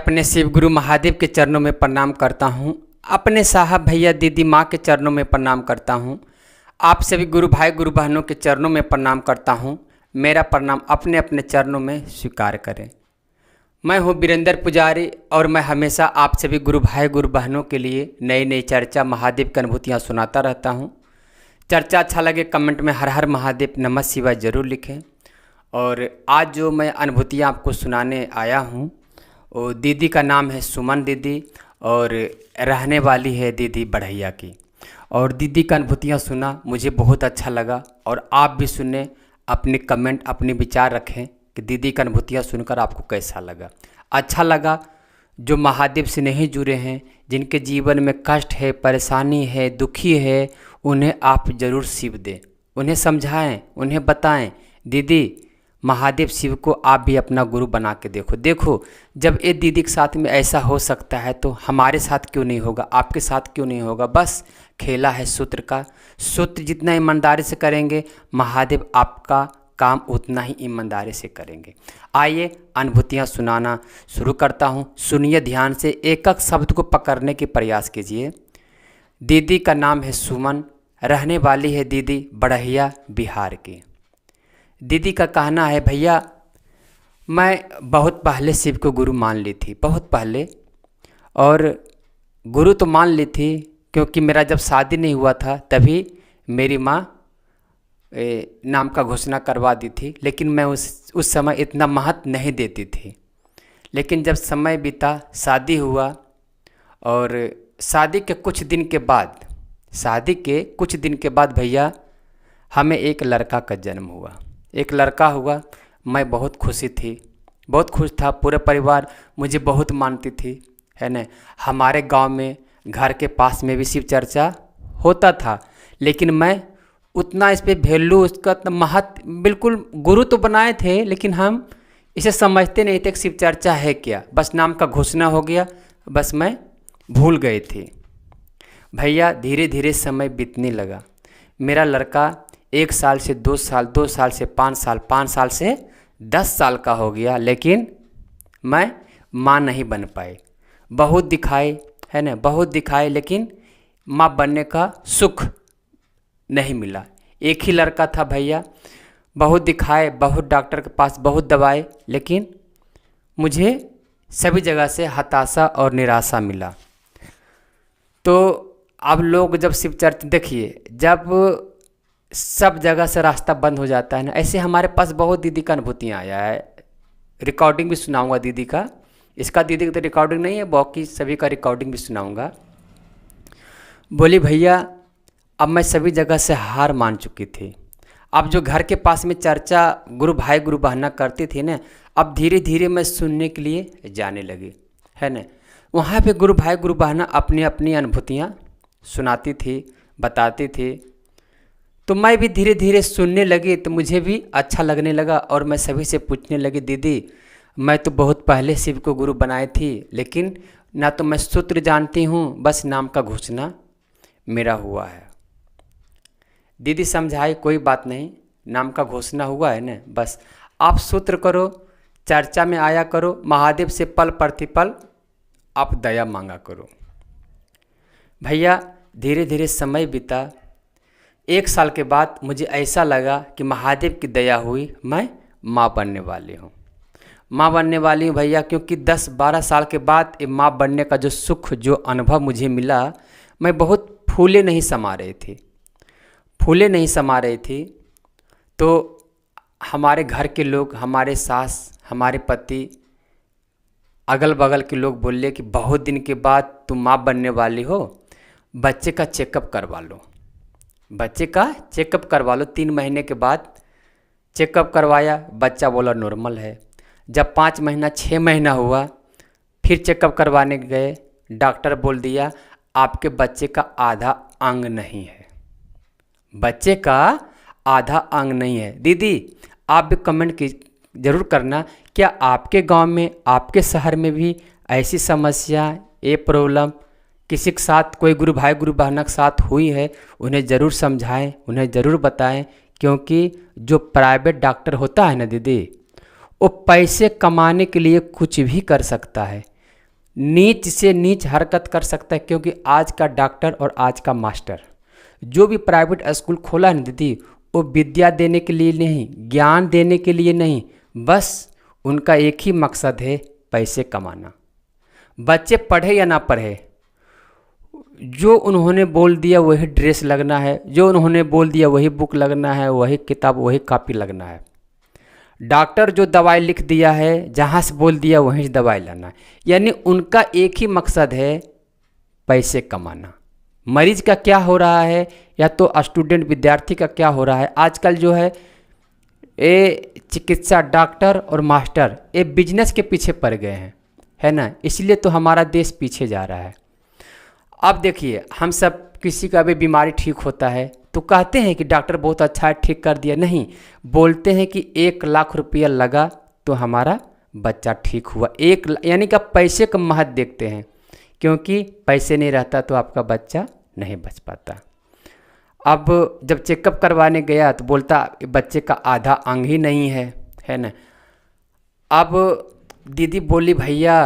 अपने शिव गुरु महादेव के चरणों में प्रणाम करता हूँ। अपने साहब भैया दीदी माँ के चरणों में प्रणाम करता हूँ। आप सभी गुरु भाई गुरु बहनों के चरणों में प्रणाम करता हूँ। मेरा प्रणाम अपने अपने चरणों में स्वीकार करें। मैं हूँ वीरेंद्र पुजारी और मैं हमेशा आप सभी गुरु भाई गुरु बहनों के लिए नई नई चर्चा महादेव की अनुभूतियाँ सुनाता रहता हूँ। चर्चा अच्छा लगे कमेंट में हर हर महादेव नमः शिवाय ज़रूर लिखें। और आज जो मैं अनुभूतियाँ आपको सुनाने आया हूँ वो दीदी का नाम है सुमन दीदी और रहने वाली है दीदी बढ़ैया की। और दीदी का अनुभूतियाँ सुना मुझे बहुत अच्छा लगा और आप भी सुने, अपने कमेंट अपने विचार रखें कि दीदी का अनुभूतियाँ सुनकर आपको कैसा लगा। अच्छा लगा जो महादेव से नहीं जुड़े हैं, जिनके जीवन में कष्ट है, परेशानी है, दुखी है, उन्हें आप ज़रूर शिव दें, उन्हें समझाएं, उन्हें बताएं दीदी महादेव शिव को आप भी अपना गुरु बना के देखो। जब ये दीदी के साथ में ऐसा हो सकता है तो हमारे साथ क्यों नहीं होगा, आपके साथ क्यों नहीं होगा। बस खेला है सूत्र का। सूत्र जितना ईमानदारी से करेंगे महादेव आपका काम उतना ही ईमानदारी से करेंगे। आइए अनुभूतियाँ सुनाना शुरू करता हूँ। सुनिए ध्यान से, एक एक शब्द को पकड़ने के प्रयास कीजिए। दीदी का नाम है सुमन, रहने वाली है दीदी बढ़ैया बिहार की। दीदी का कहना है भैया मैं बहुत पहले शिव को गुरु मान ली थी, बहुत पहले। और गुरु तो मान ली थी क्योंकि मेरा जब शादी नहीं हुआ था तभी मेरी माँ नाम का घोषणा करवा दी थी, लेकिन मैं उस समय इतना महत्व नहीं देती थी। लेकिन जब समय बीता, शादी हुआ और शादी के कुछ दिन के बाद भैया हमें एक लड़का का जन्म हुआ। एक लड़का हुआ। मैं बहुत खुशी थी, बहुत खुश था। पूरे परिवार मुझे बहुत मानती थी, है ना। हमारे गांव में घर के पास में भी शिव चर्चा होता था, लेकिन मैं उतना इस पर वैल्यू, उसका महत्व, बिल्कुल गुरु तो बनाए थे लेकिन हम इसे समझते नहीं थे कि शिव चर्चा है क्या। बस नाम का घोषणा हो गया, बस मैं भूल गई थी। भैया धीरे धीरे समय बीतने लगा। मेरा लड़का 1 साल से 2 साल, 2 साल से 5 साल, 5 साल से 10 साल का हो गया, लेकिन मैं माँ नहीं बन पाई। बहुत दिखाए, है ना, बहुत दिखाए, लेकिन माँ बनने का सुख नहीं मिला। एक ही लड़का था भैया, बहुत दिखाए, बहुत डॉक्टर के पास, बहुत दवाए, लेकिन मुझे सभी जगह से हताशा और निराशा मिला। तो अब लोग जब शिव चर्चा, देखिए जब सब जगह से रास्ता बंद हो जाता है ना, ऐसे हमारे पास बहुत दीदी का अनुभूतियाँ आया है। रिकॉर्डिंग भी सुनाऊंगा दीदी का। इसका दीदी का तो रिकॉर्डिंग नहीं है, बाकी सभी का रिकॉर्डिंग भी सुनाऊंगा। बोली भैया अब मैं सभी जगह से हार मान चुकी थी। अब जो घर के पास में चर्चा गुरु भाई गुरु बहना करती थी ना, अब धीरे धीरे मैं सुनने के लिए जाने लगी, है ना। वहाँ पे गुरु भाई गुरु बहना अपनी अपनी अनुभूतियाँ सुनाती थी, बताती थी। तो मैं भी धीरे धीरे सुनने लगी, तो मुझे भी अच्छा लगने लगा और मैं सभी से पूछने लगी दीदी मैं तो बहुत पहले शिव को गुरु बनाई थी, लेकिन ना तो मैं सूत्र जानती हूँ, बस नाम का घोषणा मेरा हुआ है। दीदी समझाई कोई बात नहीं, नाम का घोषणा हुआ है ना, बस आप सूत्र करो, चर्चा में आया करो, महादेव से पल प्रतिपल आप दया मांगा करो। भैया धीरे धीरे समय बीता। 1 साल के बाद मुझे ऐसा लगा कि महादेव की दया हुई, मैं माँ बनने वाली हूँ, माँ बनने वाली हूँ भैया। क्योंकि 10-12 साल के बाद ये माँ बनने का जो सुख, जो अनुभव मुझे मिला, मैं बहुत फूले नहीं समा रही थी। तो हमारे घर के लोग, हमारे सास, हमारे पति, अगल बगल के लोग बोले कि बहुत दिन के बाद तुम माँ बनने वाली हो, बच्चे का चेकअप करवा लो, बच्चे का चेकअप करवा लो। 3 महीने के बाद चेकअप करवाया, बच्चा बोला नॉर्मल है। जब 5 महीना 6 महीना हुआ, फिर चेकअप करवाने गए, डॉक्टर बोल दिया आपके बच्चे का आधा अंग नहीं है, बच्चे का आधा अंग नहीं है। दीदी आप भी कमेंट की ज़रूर करना, क्या आपके गांव में, आपके शहर में भी ऐसी समस्या, ये प्रॉब्लम किसी के साथ, कोई गुरु भाई गुरु बहना के साथ हुई है? उन्हें ज़रूर समझाएं, उन्हें ज़रूर बताएं। क्योंकि जो प्राइवेट डॉक्टर होता है ना दीदी, वो पैसे कमाने के लिए कुछ भी कर सकता है। नीच से नीच हरकत कर सकता है, क्योंकि आज का डॉक्टर और आज का मास्टर जो भी प्राइवेट स्कूल खोला है ना दीदी, वो विद्या देने के लिए नहीं, ज्ञान देने के लिए नहीं, बस उनका एक ही मकसद है, पैसे कमाना। बच्चे पढ़े या ना पढ़े, जो उन्होंने बोल दिया वही ड्रेस लगना है, जो उन्होंने बोल दिया वही बुक लगना है, वही किताब वही कॉपी लगना है। डॉक्टर जो दवाई लिख दिया है, जहाँ से बोल दिया वहीं से दवाई लाना है। यानी उनका एक ही मकसद है, पैसे कमाना। मरीज का क्या हो रहा है, या तो स्टूडेंट विद्यार्थी का क्या हो रहा है, आजकल जो है ये चिकित्सा डॉक्टर और मास्टर ये बिजनेस के पीछे पड़ गए हैं, है ना। इसलिए तो हमारा देश पीछे जा रहा है। अब देखिए, हम सब किसी का भी बीमारी ठीक होता है तो कहते हैं कि डॉक्टर बहुत अच्छा है, ठीक कर दिया। नहीं, बोलते हैं कि 1 लाख रुपया लगा तो हमारा बच्चा ठीक हुआ। यानी कि पैसे का महत्व देखते हैं, क्योंकि पैसे नहीं रहता तो आपका बच्चा नहीं बच पाता। अब जब चेकअप करवाने गया तो बोलता बच्चे का आधा अंग ही नहीं है ना। अब दीदी बोली भैया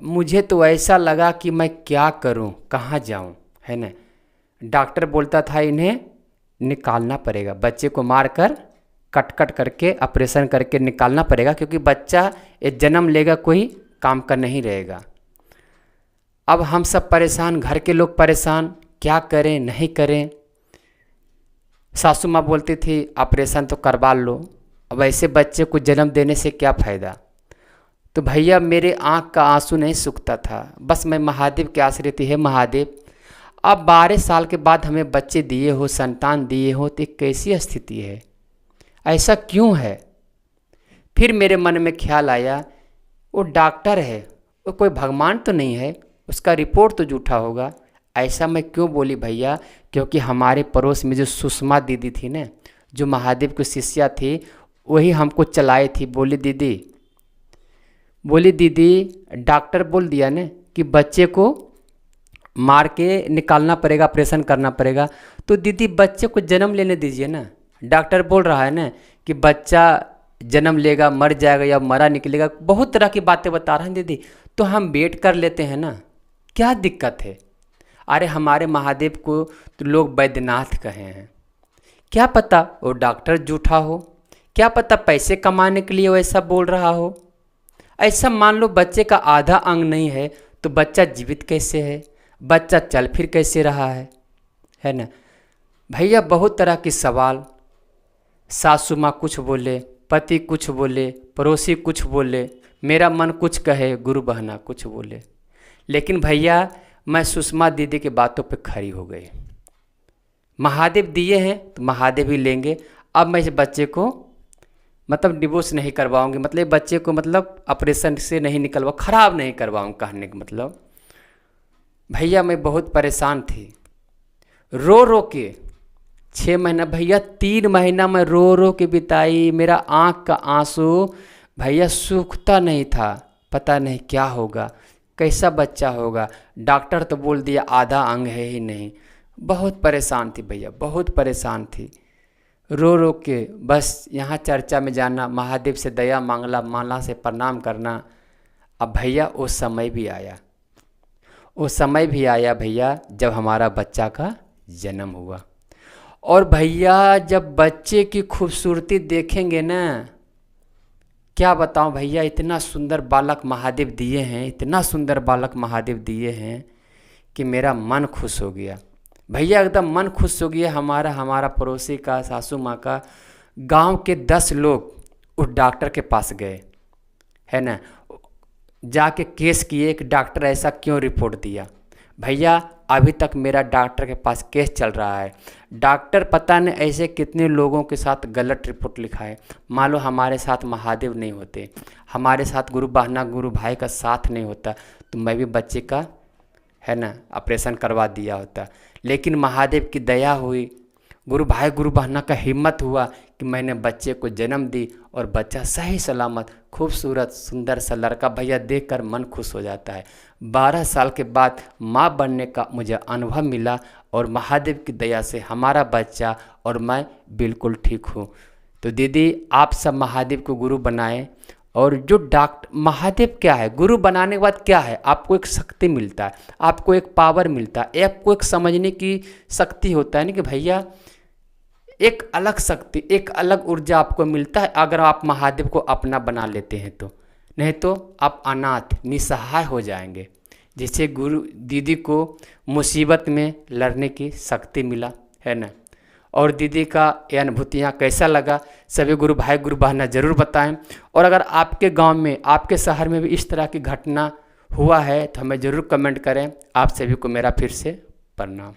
मुझे तो ऐसा लगा कि मैं क्या करूं, कहाँ जाऊं, है ना। डॉक्टर बोलता था इन्हें निकालना पड़ेगा, बच्चे को मारकर कट करके ऑपरेशन करके निकालना पड़ेगा, क्योंकि बच्चा ये जन्म लेगा कोई काम का नहीं रहेगा। अब हम सब परेशान, घर के लोग परेशान, क्या करें नहीं करें। सासू माँ बोलती थी ऑपरेशन तो करवा लो, अब ऐसे बच्चे को जन्म देने से क्या फ़ायदा। तो भैया मेरे आँख का आंसू नहीं सूखता था, बस मैं महादेव के आश्रय थी। है महादेव, अब 12 साल के बाद हमें बच्चे दिए हो, संतान दिए हो, तो कैसी स्थिति है, ऐसा क्यों है। फिर मेरे मन में ख्याल आया वो डॉक्टर है, वो कोई भगवान तो नहीं है, उसका रिपोर्ट तो झूठा होगा। ऐसा मैं क्यों बोली भैया, क्योंकि हमारे पड़ोस में जो सुषमा दीदी थी ना, जो महादेव की शिष्या थी, वही हमको चलाई थी। बोली दीदी डॉक्टर बोल दिया ना कि बच्चे को मार के निकालना पड़ेगा, ऑपरेशन करना पड़ेगा, तो दीदी बच्चे को जन्म लेने दीजिए ना। डॉक्टर बोल रहा है ना कि बच्चा जन्म लेगा, मर जाएगा या मरा निकलेगा, बहुत तरह की बातें बता रहे हैं दीदी, तो हम वेट कर लेते हैं ना, क्या दिक्कत है। अरे हमारे महादेव को तो लोग वैद्यनाथ कहे हैं, क्या पता वो डॉक्टर झूठा हो, क्या पता पैसे कमाने के लिए वैसा बोल रहा हो। ऐसा मान लो बच्चे का आधा अंग नहीं है तो बच्चा जीवित कैसे है, बच्चा चल फिर कैसे रहा है ना। भैया बहुत तरह के सवाल, सासू माँ कुछ बोले, पति कुछ बोले, पड़ोसी कुछ बोले, मेरा मन कुछ कहे, गुरु बहना कुछ बोले, लेकिन भैया मैं सुषमा दीदी की बातों पे खड़ी हो गई। महादेव दिए हैं तो महादेव ही लेंगे। अब मैं इस बच्चे को मतलब डिवोर्स नहीं करवाऊंगी, मतलब बच्चे को मतलब ऑपरेशन से नहीं निकलवा, ख़राब नहीं करवाऊँ, कहने का मतलब भैया मैं बहुत परेशान थी, रो रो के 6 महीना भैया 3 महीना मैं रो रो के बिताई। मेरा आँख का आंसू भैया सूखता नहीं था, पता नहीं क्या होगा, कैसा बच्चा होगा। डॉक्टर तो बोल दिया आधा अंग है ही नहीं। बहुत परेशान थी भैया, बहुत परेशान थी, रो रो के बस यहाँ चर्चा में जाना, महादेव से दया मांगना, माला से प्रणाम करना। अब भैया वो समय भी आया, वो समय भी आया भैया जब हमारा बच्चा का जन्म हुआ। और भैया जब बच्चे की खूबसूरती देखेंगे ना, क्या बताऊं भैया, इतना सुंदर बालक महादेव दिए हैं, इतना सुंदर बालक महादेव दिए हैं कि मेरा मन खुश हो गया भैया, एकदम मन खुश हो गया। हमारा पड़ोसी का, सासू माँ का, गांव के 10 लोग उस डॉक्टर के पास गए, है ना, जाके केस किए कि डॉक्टर ऐसा क्यों रिपोर्ट दिया। भैया अभी तक मेरा डॉक्टर के पास केस चल रहा है। डॉक्टर पता नहीं ऐसे कितने लोगों के साथ गलत रिपोर्ट लिखा है। मान लो हमारे साथ महादेव नहीं होते, हमारे साथ गुरु बहना गुरु भाई का साथ नहीं होता, तो मैं भी बच्चे का, है ना, ऑपरेशन करवा दिया होता। लेकिन महादेव की दया हुई, गुरु भाई गुरु बहना का हिम्मत हुआ कि मैंने बच्चे को जन्म दी, और बच्चा सही सलामत खूबसूरत सुंदर सा लड़का। भैया देखकर मन खुश हो जाता है। 12 साल के बाद माँ बनने का मुझे अनुभव मिला, और महादेव की दया से हमारा बच्चा और मैं बिल्कुल ठीक हूँ। तो दीदी आप सब महादेव को गुरु बनाएं और जो डॉक्टर महादेव क्या है, गुरु बनाने के बाद क्या है, आपको एक शक्ति मिलता है, आपको एक पावर मिलता है, आपको एक समझने की शक्ति होता है ना कि भैया एक अलग शक्ति, एक अलग ऊर्जा आपको मिलता है अगर आप महादेव को अपना बना लेते हैं तो। नहीं तो आप अनाथ निसहाय हो जाएंगे। जैसे गुरु दीदी को मुसीबत में लड़ने की शक्ति मिला है ना। और दीदी का ये अनुभूतियाँ कैसा लगा, सभी गुरु भाई गुरु बहना ज़रूर बताएं। और अगर आपके गांव में, आपके शहर में भी इस तरह की घटना हुआ है तो हमें ज़रूर कमेंट करें। आप सभी को मेरा फिर से प्रणाम।